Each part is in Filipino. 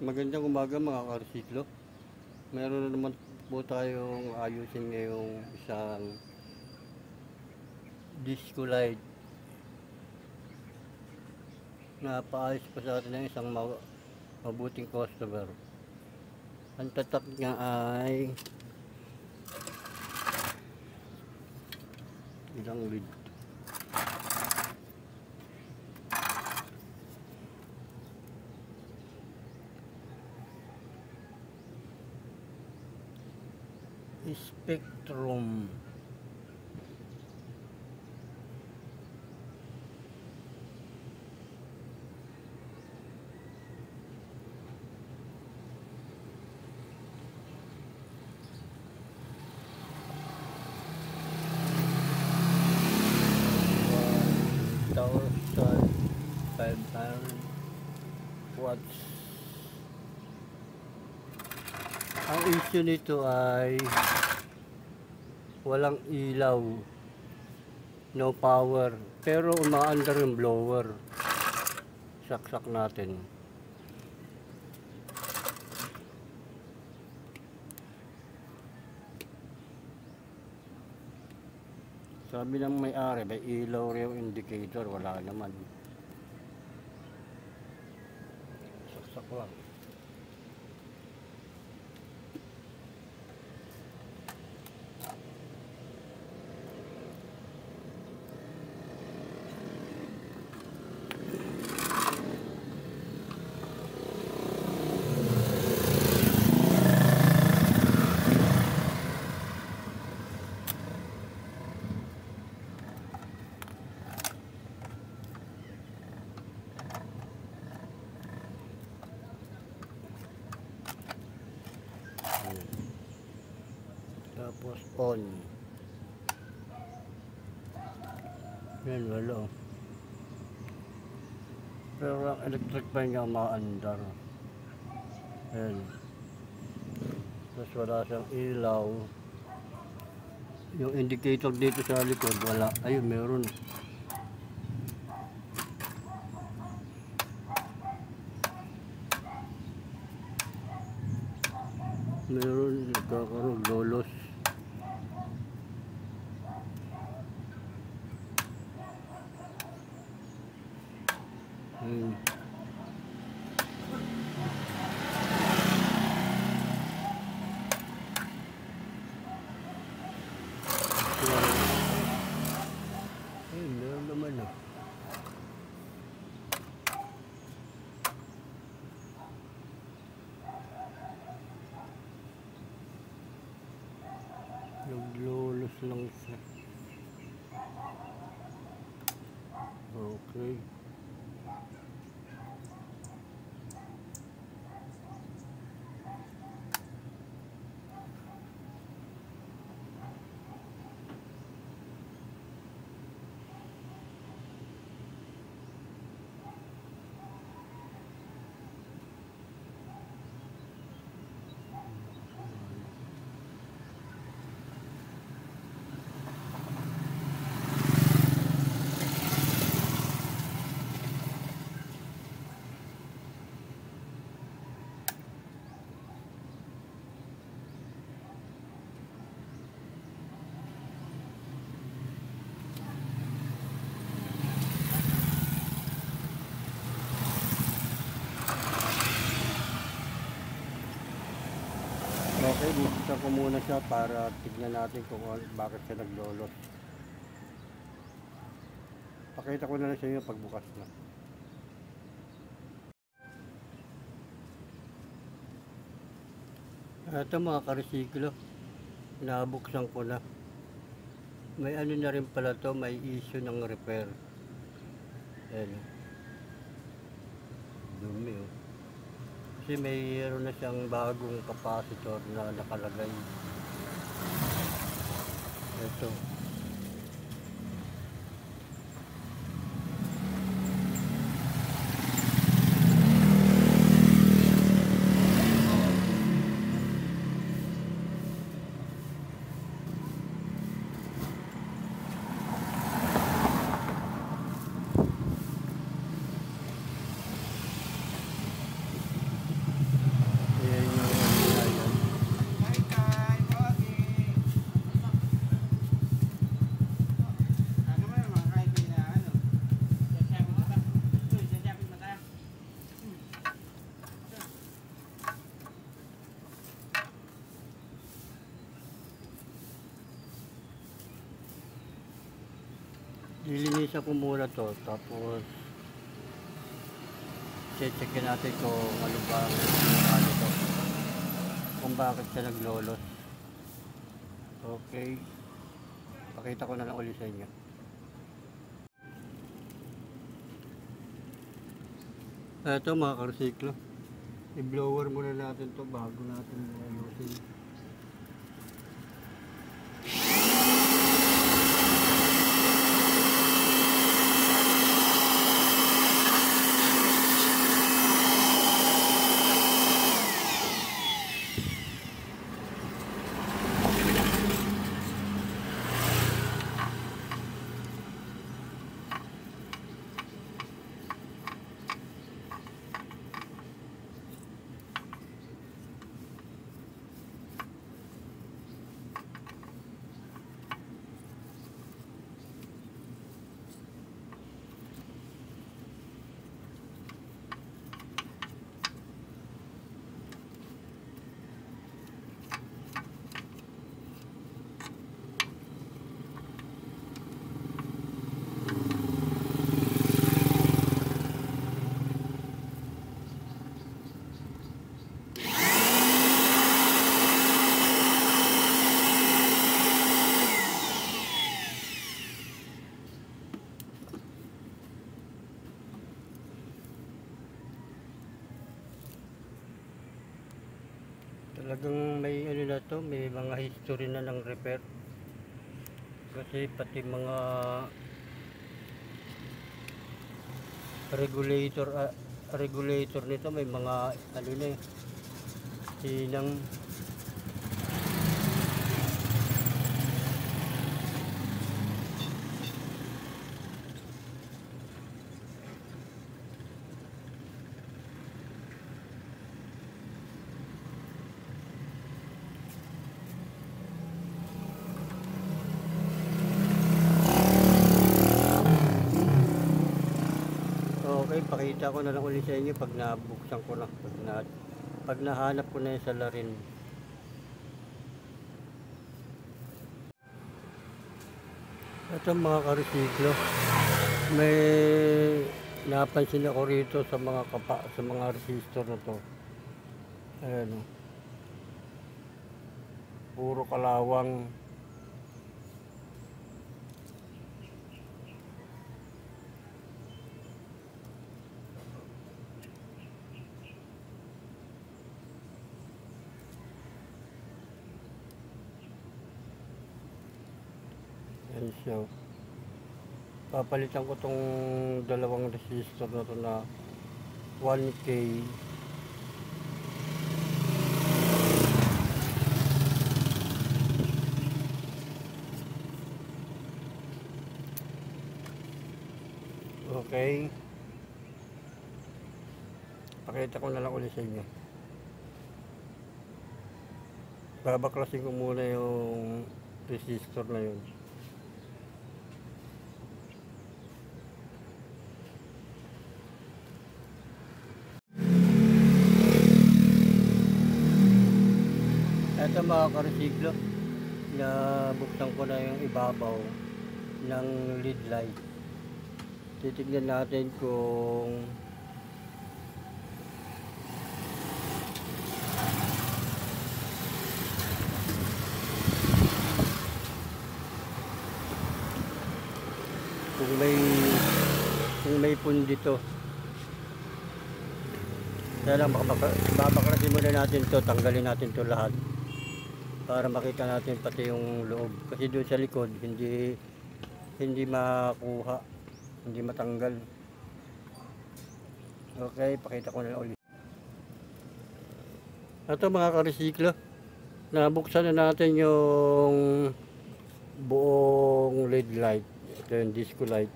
Magandang umaga mga karsiklo. Meron na naman po tayong ayusin ngayong isang disco light. Napaayos pa sa atin ng isang mabuting customer. Ang tatak niya ay ilang lead. Spectrum. Watts. Ang issue nito ay walang ilaw, no power, pero umaandar yung blower. Saksak natin. Sabi ng may-ari, may ilaw rin yung indicator, wala naman. Saksak lang. Tapos on. Yan, wala. Pero ang electric pa niya maandar. Yan. Tapos wala siyang ilaw. Yung indicator dito sa likod, wala. Ayun, meron. Meron, nagkakaroon, lolos. Meron naman ah. Naglolos lang siya. Okay. Okay, buksan ko muna siya para tignan natin kung bakit siya naglolos. Pakita ko na lang sa inyo pagbukas na. Ito mga karisiklo, nabuksan ko na. May ano na rin pala to, may issue ng repair. Ayan. Dumi oh. Kasi mayroon na siyang bagong capacitor na nakalagay. Ito. Lilinisan ko muna to, tapos checkin natin kung ano ba ano to, kung bakit siya naglolos. Okay, pakita ko na lang ulit sa inyo. Ito mga karsiklo, i-blower muna natin to bago natin ayusin. Talagang may ano na to, may mga history na ng repair. Kasi pati mga regulator nito may mga ano na sinang. Okay, pakita ko na lang ulit sa inyo pag nabuksan ko na, pag nahanap ko na yung salarin. Ito mga karesiklo, may napansin ako rito sa mga sa mga resistor na to. Ayan, puro kalawang. Yan siya. Papalitan ko tong dalawang resistor na to na 1K. Okay. Pakita ko na lang ulit sa inyo. Babaklasin ko muna yung resistor na yun. Ito mga karesiklo, nabuksan ko na yung ibabaw ng lead light. Titignan natin kung may pundi to. Kaya lang babaklasin muna natin to, tanggalin natin to lahat para makita natin pati yung loob, kasi doon sa likod hindi makuha, hindi matanggal. Okay, pakita ko na ulit. Ito mga karesiklo, nabuksan na natin yung buong LED light. Ito yung disco light.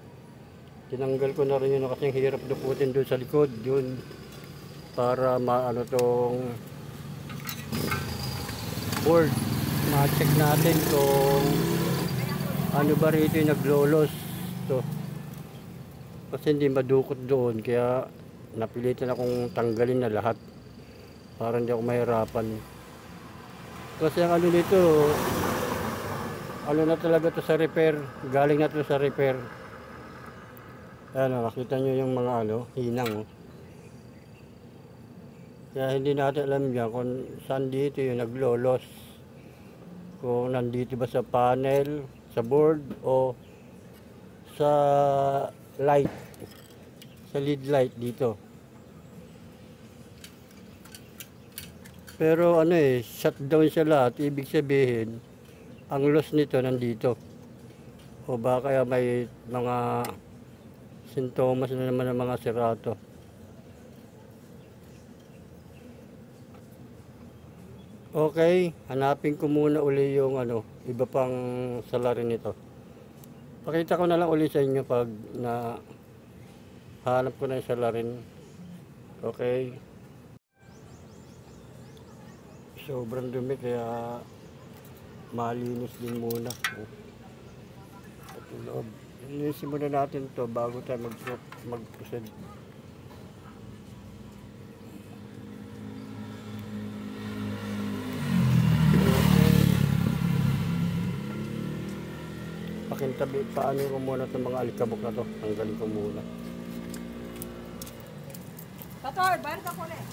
Tinanggal ko na rin yun kasi hirap dukutin doon sa likod yun, para maano tong board, ma-check natin kung ano ba rito yung naglolos to, kasi hindi madukot doon, kaya napilitan akong tanggalin na lahat para hindi ako mahirapan. Kasi ang ano nito, ano na talaga to sa repair, galing na to sa repair, Ayan, nakita nyo yung mga hinang. Oh. Kaya hindi natin alam yan kung saan dito yung naglolos. Kung nandito ba sa panel, sa board, o sa light, sa lead light dito. Pero shutdown siya lahat. Ibig sabihin, ang loss nito nandito. O baka kaya may mga sintomas na naman ng mga sirato. Okay, hanapin ko muna uli yung iba pang salarin nito. Pakita ko na lang uli sa inyo pag na hanap ko na yung salarin. Okay. Sobrang dumi kaya malinis din muna. At yung loob. Linisin muna natin to bago tayo mag-proceed. Pakintabi, paano ko muna itong mga alikabok na to. Tanggalin ko muna. Pator, bayar ka ko ulit.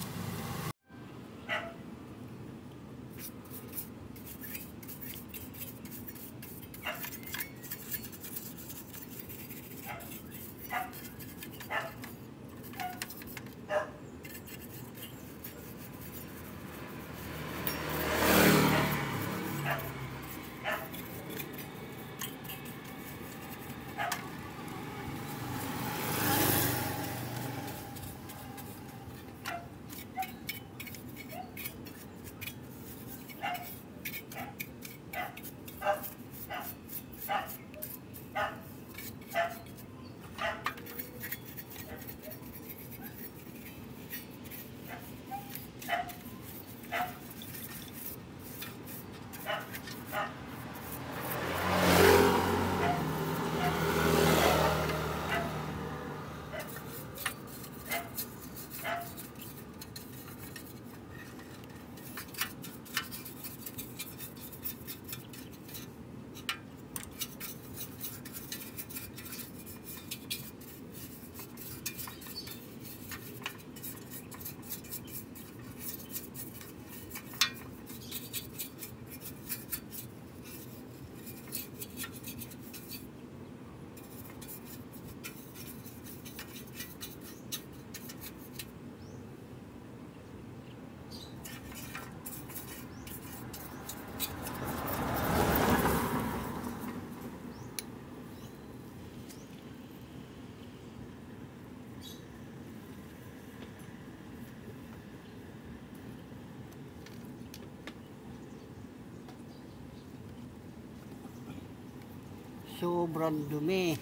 Sobrang dumi.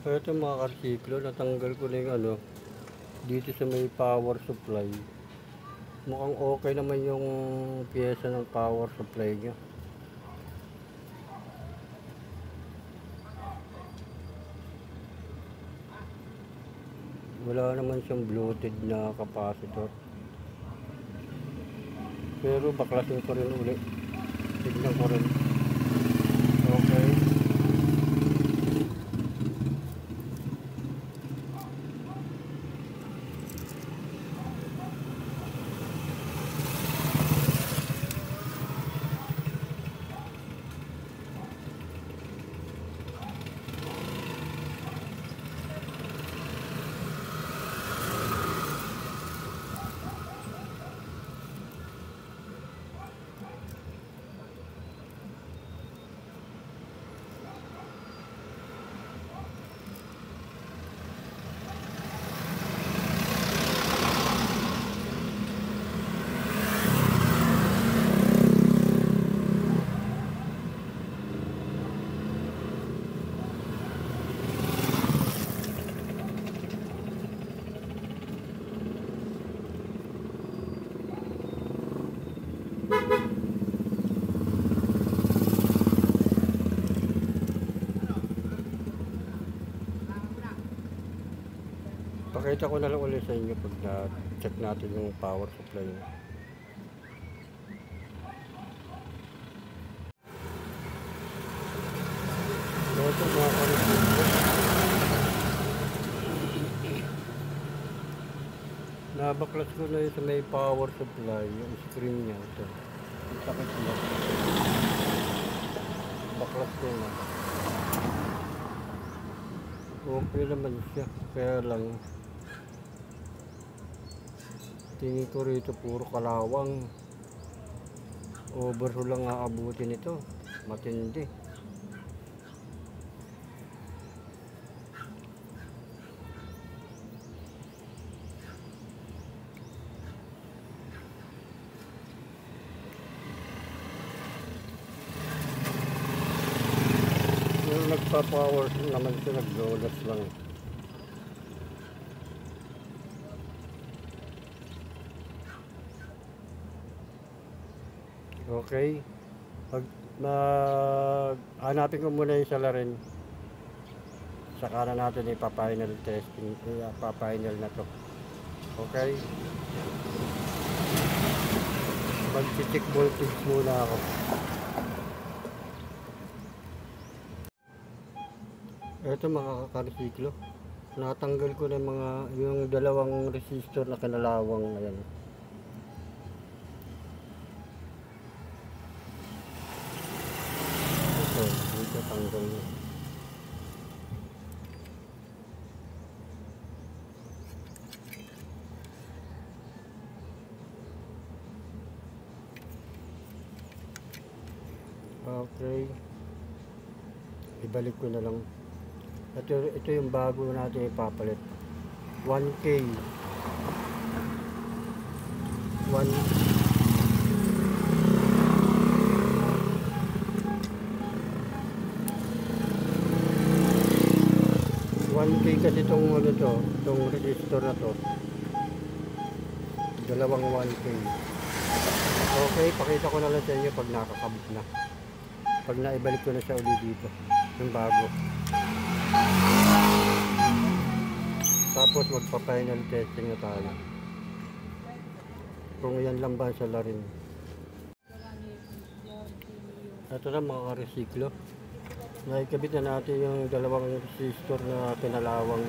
So ito mga karsiklo, natanggal ko na yung dito sa may power supply. Mukhang okay naman yung pyesa ng power supply niya. Wala naman siyang bloated na capacitor. Pero baklasin ko rin ulit. Tignan ko rin. Okay. Pakita ko na lang ulit sa inyo pag na-check natin yung power supply niya. Ito mga kanito. Nabaklas ko na yun sa may power supply, yung screen niya. Ito. Ang sakit niya. Baklas ko na. Okay naman siya. Kaya lang tingin ko rito puro kalawang. Overhaul lang aabutin ito. Matindi. Yung nagpa-power naman siya, nag-rollers lang. Okay. Hanapin ko muna yung salarin. Saka na natin ipa-final testing. Ipa-final na to. Okay. Mag-check voltage muna ako. Ito mga kakaresiklo. Natanggal ko na yung dalawang resistor na kinalawang. Ayan. Dito tanggal niya. Okay. Ibalik ko na lang. Ito yung bago natin ipapalit. 1K. 1K kasi itong resistor na to. Dalawang 1K. Okay, pakita ko na lang sa inyo pag nakakabit na. Pag naibalik ko na siya ulit dito. Yung bago. Tapos magpa-final testing na tayo. Kung yan lang ba sa larin. Ito na mga karesiklo. Naikabit na natin yung dalawang resistor na pinalawang.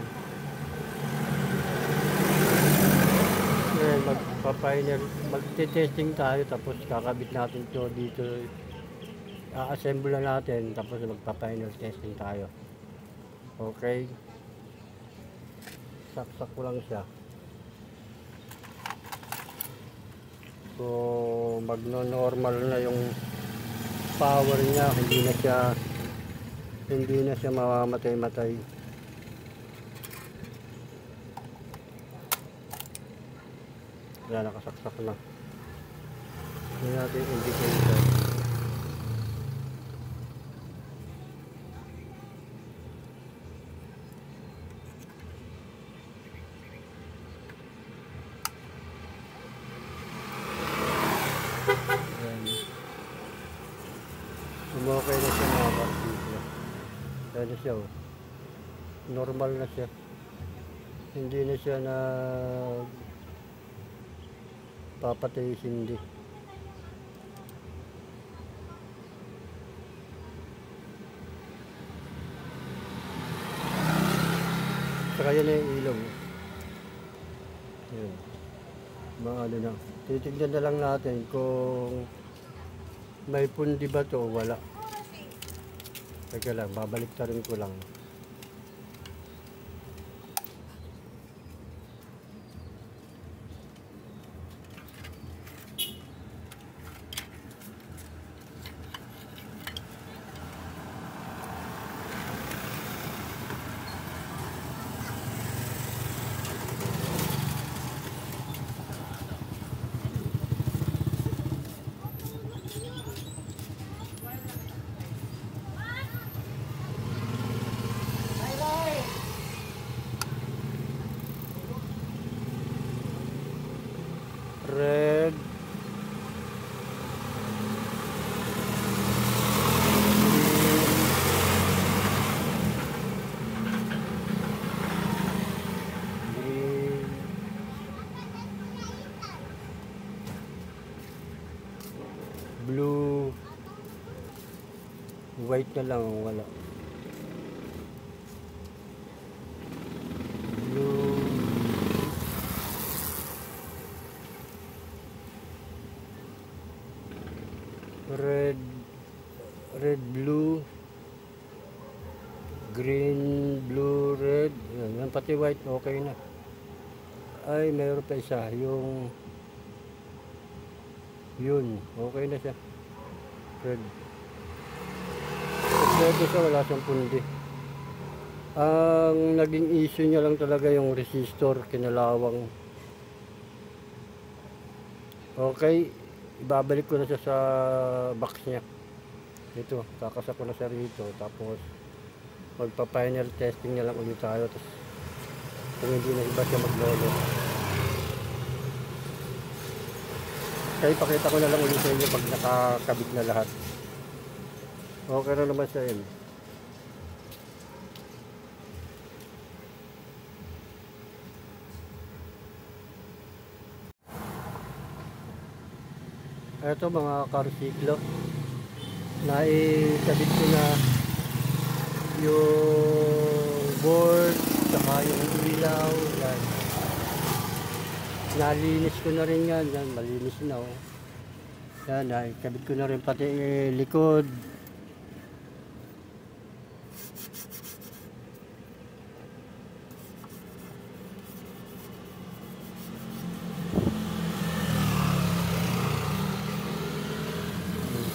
Ngayon magpa-final, magte-testing tayo tapos kakabit natin ito dito. A-assemble na natin tapos magpa-final testing tayo. Okay. Saksak ko lang siya. So magno-normal na yung power niya, hindi na siya mamamatay-matay. Wala, nakasaksak na. Hindi natin indicator. Okay na siya mga karsiplo. Kaya na siya, oh. Normal na siya. Hindi na siya na papatay, hindi. Saka yan na yung ilaw. Yun. Maano na. Titignan na lang natin kung may pundi ba to o wala. Teka lang, babalik ta rin ko lang. Red, green, blue, white na lang, wala. Blue, red, blue, green, blue, red. Yan, pati white, okay na. Ay, mayroon pa isa, yung yun, okay na siya. Red. Pwede siya, wala siyang pundi. Ang naging issue niya lang talaga yung resistor, kinalawang. Okay, ibabalik ko na siya sa box niya. Ito, kakasak ko na siya rito. Tapos, magpa-final testing niya lang ulit tayo. Tapos, kung hindi na iba siya maglolo. Kaya ipakita ko na lang ulit sa inyo pag nakakabit na lahat. Okay na naman siya yun. Ito mga karsiklo, naikabit ko na yung board saka yung ilaw. Yan, nalinis ko na rin yan. Yan, malinis na, oh. Yan, naikabit ko na rin pati likod.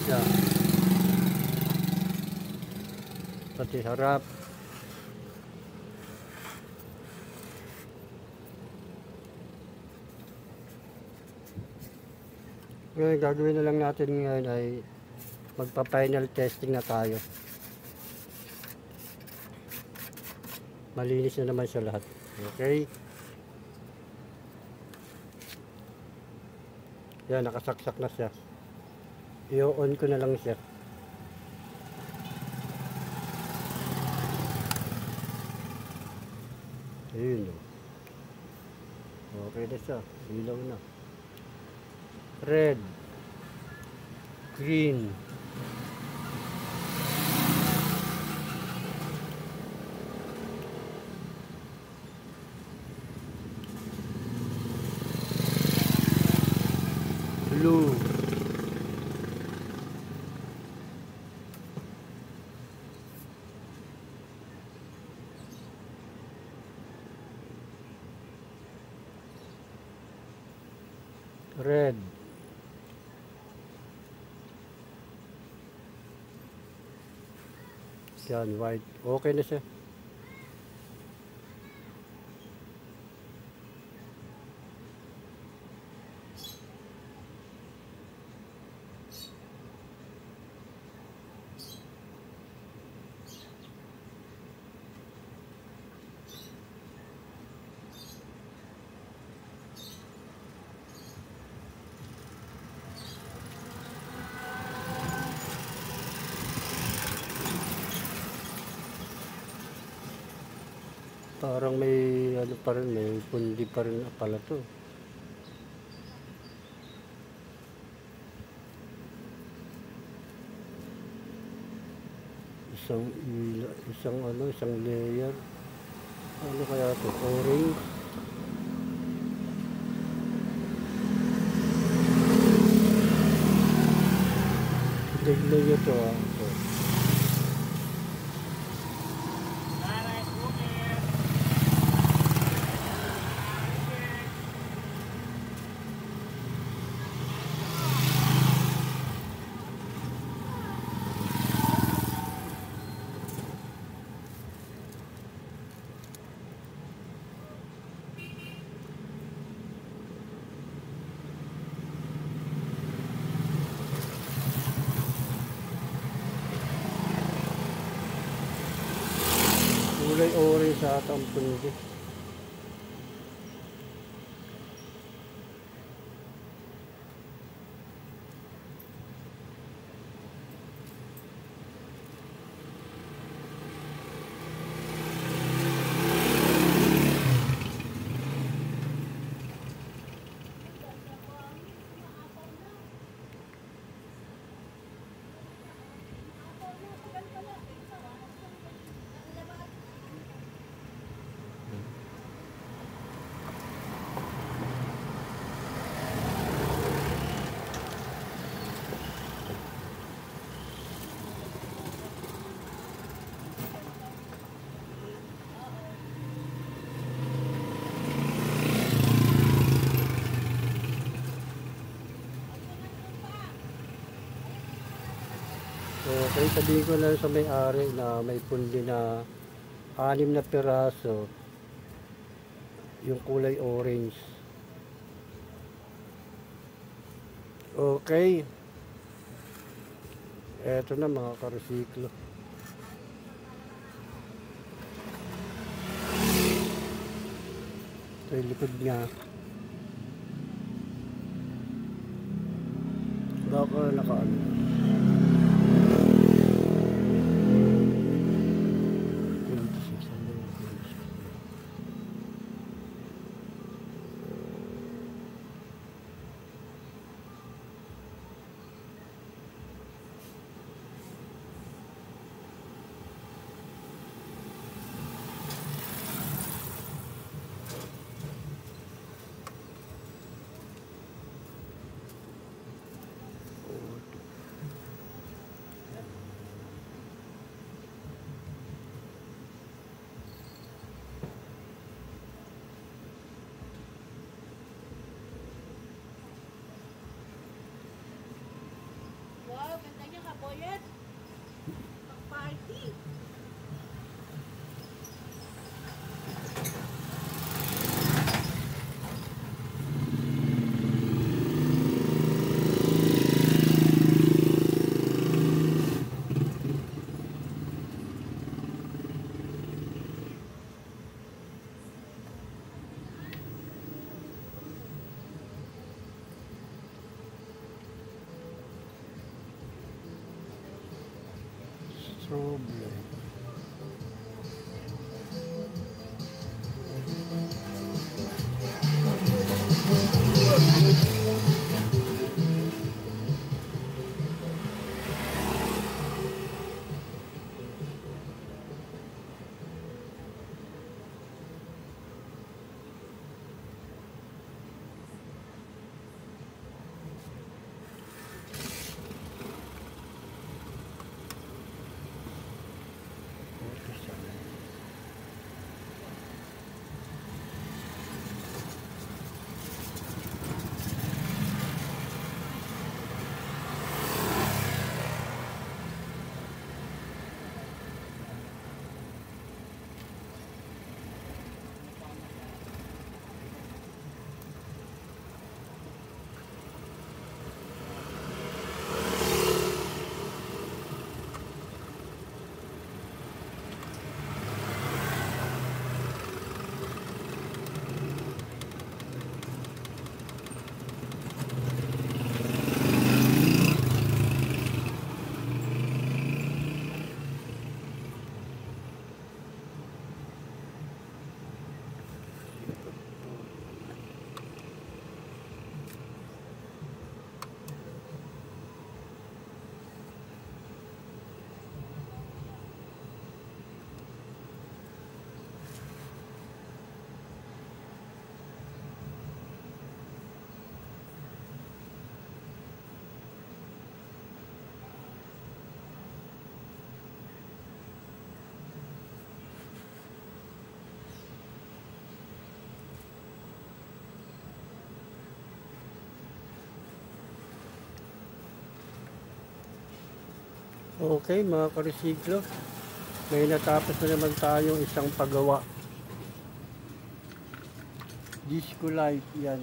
Siya. Pati harap. Ngayon, gagawin na lang natin ngayon ay magpa-final testing na tayo. Malinis na naman siya lahat. Okay? Yan, nakasaksak na siya. I-on ko na lang siya. Ayun, oh. Okay na siya. Ilaw na. Red, green, blue, red, yan, white. Okay na siya. Parang may ano pa rin, may pundi pa rin pala to. Isang layer. Ano kaya to? Orange. Layer to ah. Ito. Kulay orange sa atang pundi. Okay, sabihin ko lang sa may-ari na may pundi na 6 na piraso yung kulay orange. Okay, eto na mga karesiklo. Ito yung likod niya. Baka nakaano. Wow, ganda niya kaboyet. Pag-party. Strawberry. Okay, mga karesiklo, may natapos na naman tayong isang paggawa. Disco light yan.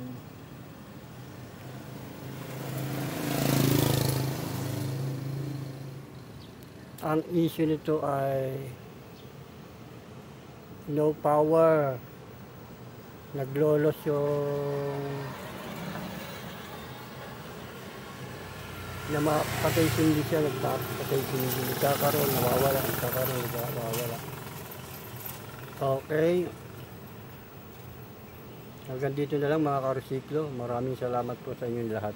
Ang issue nito ay no power. Naglolos yung na mapatay sindi siya, nagpapatay sindi. Nagkakaroon, nawawala, nagkakaroon, nawawala. Okay. Hanggang dito na lang mga karesiklo. Maraming salamat po sa inyong lahat.